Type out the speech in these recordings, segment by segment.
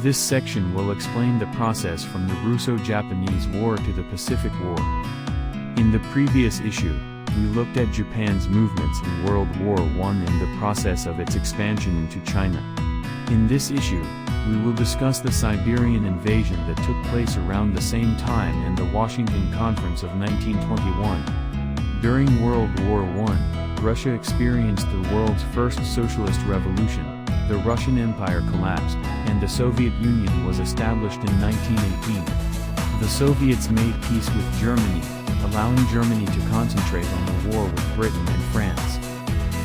This section will explain the process from the Russo-Japanese War to the Pacific War. In the previous issue, we looked at Japan's movements in World War I and the process of its expansion into China. In this issue, we will discuss the Siberian invasion that took place around the same time and the Washington Conference of 1921. During World War I, Russia experienced the world's first socialist revolution, the Russian Empire collapsed, and the Soviet Union was established in 1918. The Soviets made peace with Germany, allowing Germany to concentrate on the war with Britain and France.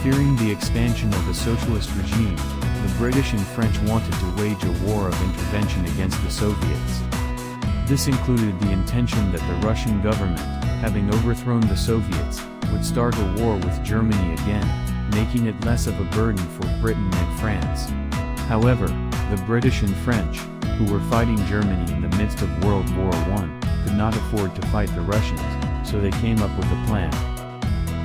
Fearing the expansion of the socialist regime, the British and French wanted to wage a war of intervention against the Soviets. This included the intention that the Russian government, having overthrown the Soviets, would start a war with Germany again, making it less of a burden for Britain and France. However, the British and French, who were fighting Germany in the midst of World War I, could not afford to fight the Russians, so they came up with a plan.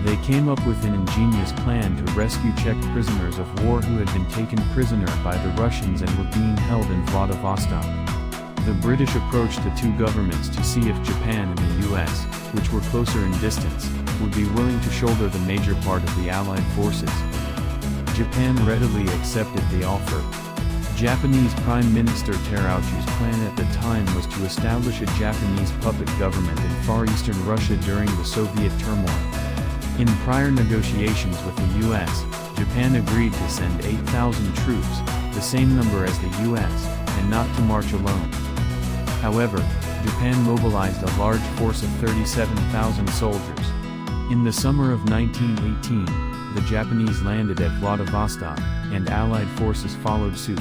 They came up with an ingenious plan to rescue Czech prisoners of war who had been taken prisoner by the Russians and were being held in Vladivostok. The British approached the two governments to see if Japan and the US, which were closer in distance, would be willing to shoulder the major part of the Allied forces. Japan readily accepted the offer. Japanese Prime Minister Terauchi's plan at the time was to establish a Japanese puppet government in Far Eastern Russia during the Soviet turmoil. In prior negotiations with the US, Japan agreed to send 8,000 troops, the same number as the US, and not to march alone. However, Japan mobilized a large force of 37,000 soldiers. In the summer of 1918, the Japanese landed at Vladivostok, and Allied forces followed suit.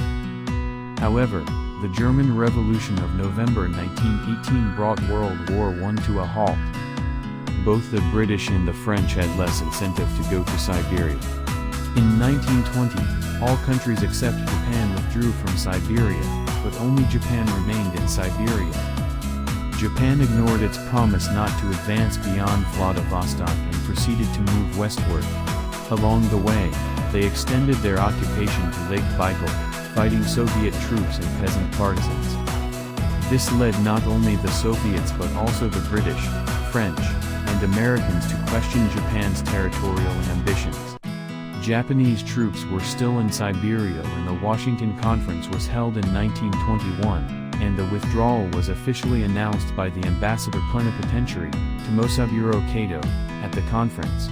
However, the German Revolution of November 1918 brought World War I to a halt. Both the British and the French had less incentive to go to Siberia. In 1920, all countries except Japan withdrew from Siberia, but only Japan remained in Siberia. Japan ignored its promise not to advance beyond Vladivostok and proceeded to move westward. Along the way, they extended their occupation to Lake Baikal, fighting Soviet troops and peasant partisans. This led not only the Soviets but also the British, French, and Americans to question Japan's territorial ambitions. Japanese troops were still in Siberia when the Washington Conference was held in 1921, and the withdrawal was officially announced by the ambassador plenipotentiary, Tomosaburo Kato, at the conference.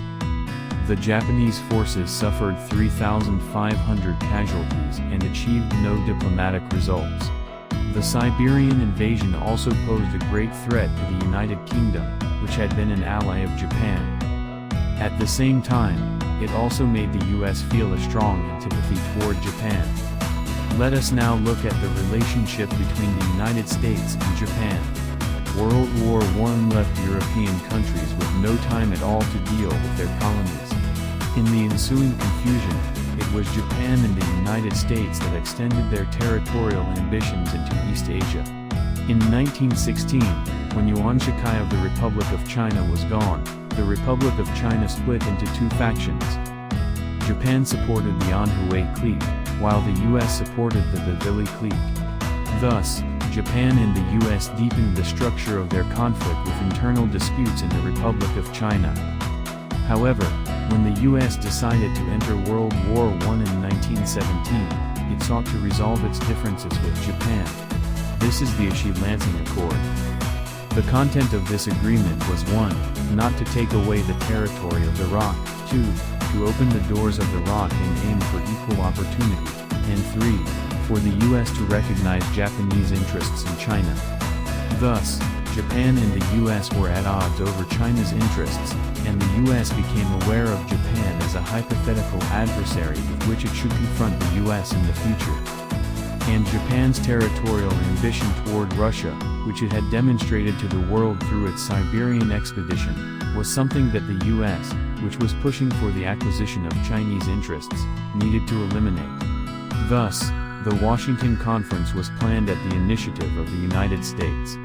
The Japanese forces suffered 3,500 casualties and achieved no diplomatic results. The Siberian invasion also posed a great threat to the United Kingdom, which had been an ally of Japan. At the same time, it also made the US feel a strong antipathy toward Japan. Let us now look at the relationship between the United States and Japan. World War I left European countries with no time at all to deal with their colonies. In the ensuing confusion, it was Japan and the United States that extended their territorial ambitions into East Asia. In 1916, when Yuan Shikai of the Republic of China was gone, the Republic of China split into two factions. Japan supported the Anhui clique, while the US supported the Bavili clique. Thus, Japan and the US deepened the structure of their conflict with internal disputes in the Republic of China. However, when the US decided to enter World War I in 1917, it sought to resolve its differences with Japan. This is the Ishii-Lansing Accord. The content of this agreement was 1. Not to take away the territory of the ROC, 2. To open the doors of the ROC and aim for equal opportunity, and 3. For the US to recognize Japanese interests in China. Thus, Japan and the US were at odds over China's interests, and the US became aware of Japan as a hypothetical adversary with which it should confront the US in the future. And Japan's territorial ambition toward Russia, which it had demonstrated to the world through its Siberian expedition, was something that the US, which was pushing for the acquisition of Chinese interests, needed to eliminate. Thus, the Washington Conference was planned at the initiative of the United States.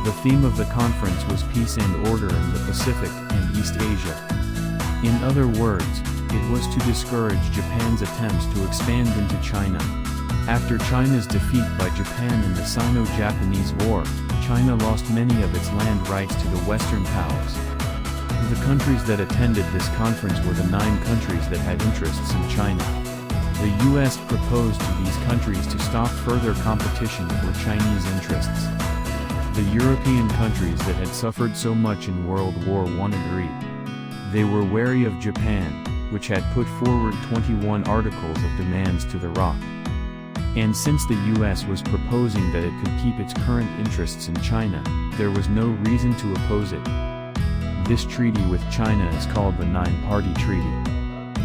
The theme of the conference was peace and order in the Pacific and East Asia. In other words, it was to discourage Japan's attempts to expand into China. After China's defeat by Japan in the Sino-Japanese War, China lost many of its land rights to the Western powers. The countries that attended this conference were the 9 countries that had interests in China. The U.S. proposed to these countries to stop further competition for Chinese interests. The European countries that had suffered so much in World War I agreed. They were wary of Japan, which had put forward 21 articles of demands to the ROC. And since the U.S. was proposing that it could keep its current interests in China, there was no reason to oppose it. This treaty with China is called the Nine-Party Treaty.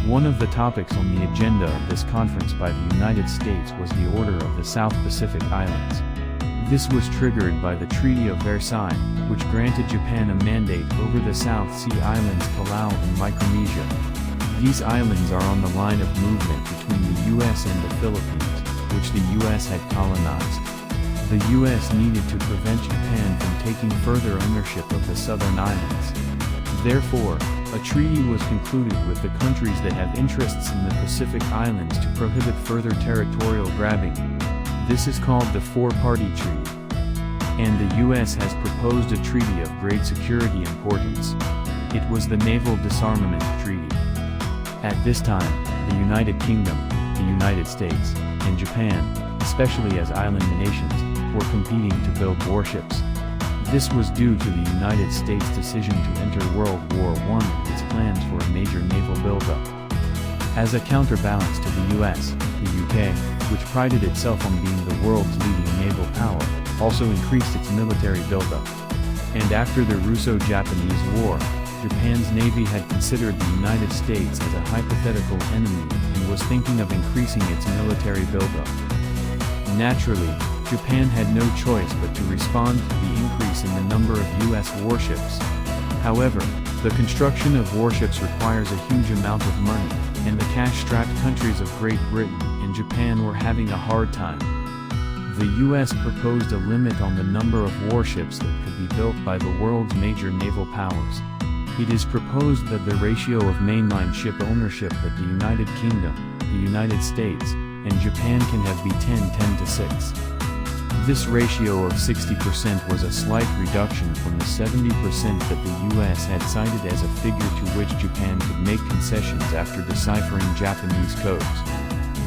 One of the topics on the agenda of this conference by the United States was the Order of the South Pacific Islands. This was triggered by the Treaty of Versailles, which granted Japan a mandate over the South Sea Islands Palau and Micronesia. These islands are on the line of movement between the U.S. and the Philippines, which the U.S. had colonized. The U.S. needed to prevent Japan from taking further ownership of the southern islands. Therefore, a treaty was concluded with the countries that have interests in the Pacific Islands to prohibit further territorial grabbing. This is called the Four-Party Treaty. And the U.S. has proposed a treaty of great security importance. It was the Naval Disarmament Treaty. At this time, the United Kingdom, the United States, and Japan, especially as island nations, were competing to build warships. This was due to the United States' decision to enter World War I and its plans for a major naval buildup. As a counterbalance to the US, the UK, which prided itself on being the world's leading naval power, also increased its military buildup. And after the Russo-Japanese War, Japan's navy had considered the United States as a hypothetical enemy and was thinking of increasing its military buildup. Naturally, Japan had no choice but to respond to the increase in the number of U.S. warships. However, the construction of warships requires a huge amount of money, and the cash-strapped countries of Great Britain and Japan were having a hard time. The U.S. proposed a limit on the number of warships that could be built by the world's major naval powers. It is proposed that the ratio of mainline ship ownership that the United Kingdom, the United States, and Japan can have be 10-10 to 6. This ratio of 60% was a slight reduction from the 70% that the U.S. had cited as a figure to which Japan could make concessions after deciphering Japanese codes.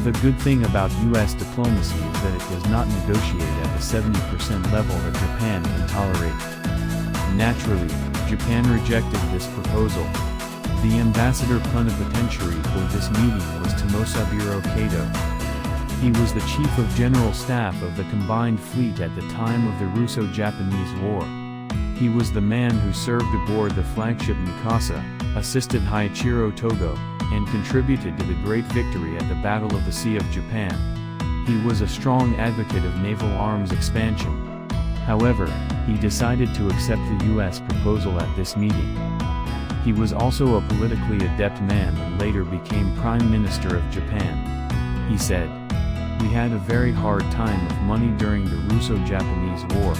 The good thing about U.S. diplomacy is that it does not negotiate at the 70% level that Japan can tolerate. Naturally, Japan rejected this proposal. The ambassador plenipotentiary for this meeting was Tomosaburo Kato. He was the Chief of General Staff of the Combined Fleet at the time of the Russo-Japanese War. He was the man who served aboard the flagship Mikasa, assisted Haichiro Togo, and contributed to the great victory at the Battle of the Sea of Japan. He was a strong advocate of naval arms expansion. However, he decided to accept the U.S. proposal at this meeting. He was also a politically adept man and later became Prime Minister of Japan. He said, "We had a very hard time with money during the Russo-Japanese War.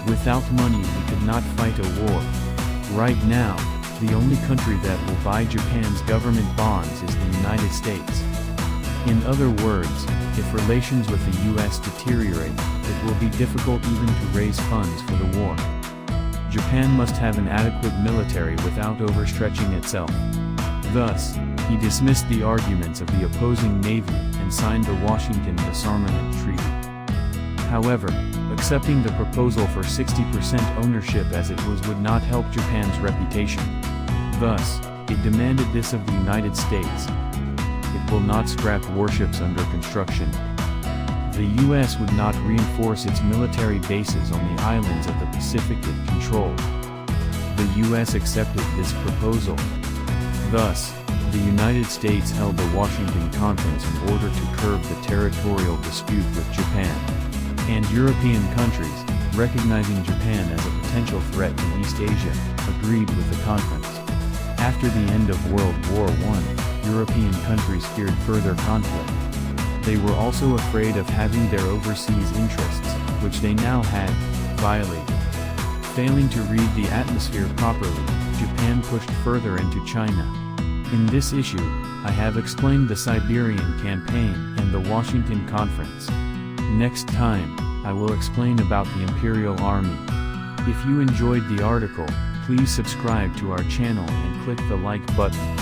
Without money we could not fight a war. Right now, the only country that will buy Japan's government bonds is the United States." In other words, if relations with the U.S. deteriorate, it will be difficult even to raise funds for the war. Japan must have an adequate military without overstretching itself. Thus, he dismissed the arguments of the opposing navy and signed the Washington Disarmament Treaty. However, accepting the proposal for 60% ownership as it was would not help Japan's reputation. Thus, it demanded this of the United States. It will not scrap warships under construction. The U.S. would not reinforce its military bases on the islands of the Pacific it controlled. The U.S. accepted this proposal. Thus, the United States held the Washington Conference in order to curb the territorial dispute with Japan. And European countries, recognizing Japan as a potential threat to East Asia, agreed with the conference. After the end of World War I, European countries feared further conflict. They were also afraid of having their overseas interests, which they now had, violated. Failing to read the atmosphere properly, Japan pushed further into China. In this issue, I have explained the Siberian Campaign and the Washington Conference. Next time, I will explain about the Imperial Army. If you enjoyed the article, please subscribe to our channel and click the like button.